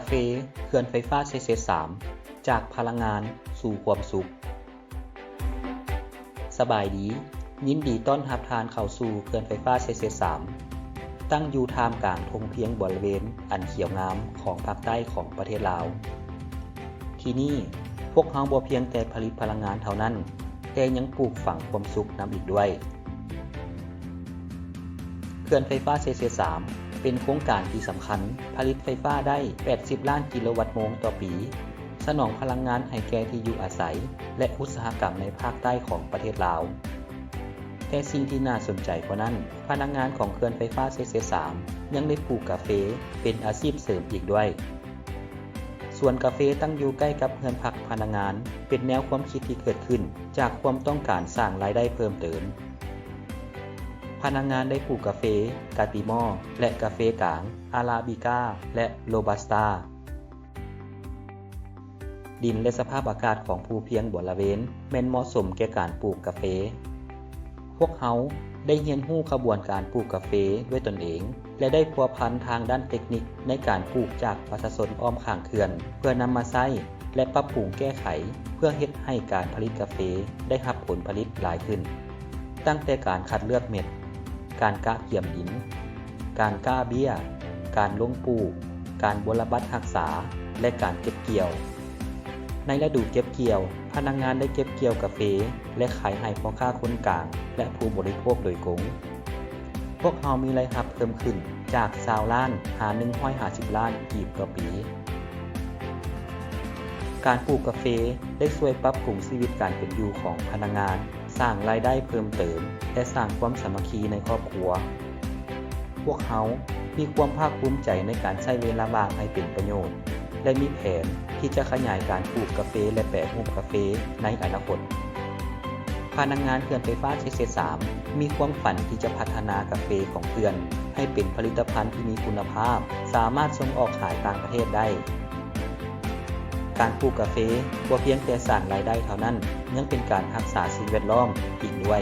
เฟเขื่อนไฟฟ้าเซเซ3จากพลังงานสู่ความสุขสบายดียินดีต้อนรับทานเข้าสู่เขื่อนไฟฟ้าเซเซ3ตั้งอยู่ท่ามกลางทงเพียงบริเวณอันเขียวงามของภาคใต้ของประเทศลาวที่นี่พวกเราบ่เพียงแต่ผลิตพลังงานเท่านั้นแต่ยังปลูกฝังความสุขนำอีกด้วยเขื่อนไฟฟ้าเซเซ3เป็นโครงการที่สำคัญผลิตไฟฟ้าได้80ล้านกิโลวัตต์โมงต่อปีสนองพลังงานให้แก่ที่อยู่อาศัยและอุตสาหกรรมในภาคใต้ของประเทศลาวแต่สิ่งที่น่าสนใจกว่านั้นพนักงานของเขื่อนไฟฟ้าเซเซ3ยังได้ปลูกกาแฟเป็นอาชีพเสริมอีกด้วยสวนกาแฟตั้งอยู่ใกล้กับเรือนพักพนักงานเป็นแนวความคิดที่เกิดขึ้นจากความต้องการสร้างรายได้เพิ่มเติมพนักงานได้ปลูกกาแฟกาติมอร์และกาแฟกลางอาราบิก้าและโรบัสต้าดินและสภาพอากาศของภูเพียงบริเวณแม่นเหมาะสมแก่การปลูกกาแฟพวกเขาได้เรียนรู้ขบวนการปลูกกาแฟด้วยตนเองและได้พัวพันทางด้านเทคนิคในการปลูกจากประชาชนอ้อมข้างเขื่อนเพื่อนำมาใช้และปรับปรุงแก้ไขเพื่อเฮ็ดให้การผลิตกาแฟได้รับผลผลิตหลายขึ้นตั้งแต่การคัดเลือกเม็ดการกะเกี่ยมดินการก้าเบี้ยการลงปลูกการบรบัดรักษาและการเก็บเกี่ยวในฤดูเก็บเกี่ยวพนักงานได้เก็บเกี่ยวกาแฟและขายให้พ่อค้าคนกลางและผู้บริโภคโดยตรงพวกเขามีรายรับเพิ่มขึ้นจาก20ล้านหา150ล้านกีบต่อปีการปลูกกาแฟได้ช่วยปรับปรุงชีวิตการเป็นอยู่ของพนักงานสร้างรายได้เพิ่มเติมและสร้างความสามัคคีในครอบครัวพวกเขามีความภาคภูมิใจในการใช้เวลาว่างให้เป็นประโยชน์และมีแผนที่จะขยายการปลูกกาแฟและแปรรูปกาแฟในอนาคตพนักงานเขื่อนไฟฟ้าเซเซ3มีความฝันที่จะพัฒนากาแฟของเขื่อนให้เป็นผลิตภัณฑ์ที่มีคุณภาพสามารถส่งออกขายต่างประเทศได้การปลูกกาแฟบ่เพียงแต่สร้างรายได้เท่านั้นยังเป็นการรักษาสิ่งแวดล้อมอีกด้วย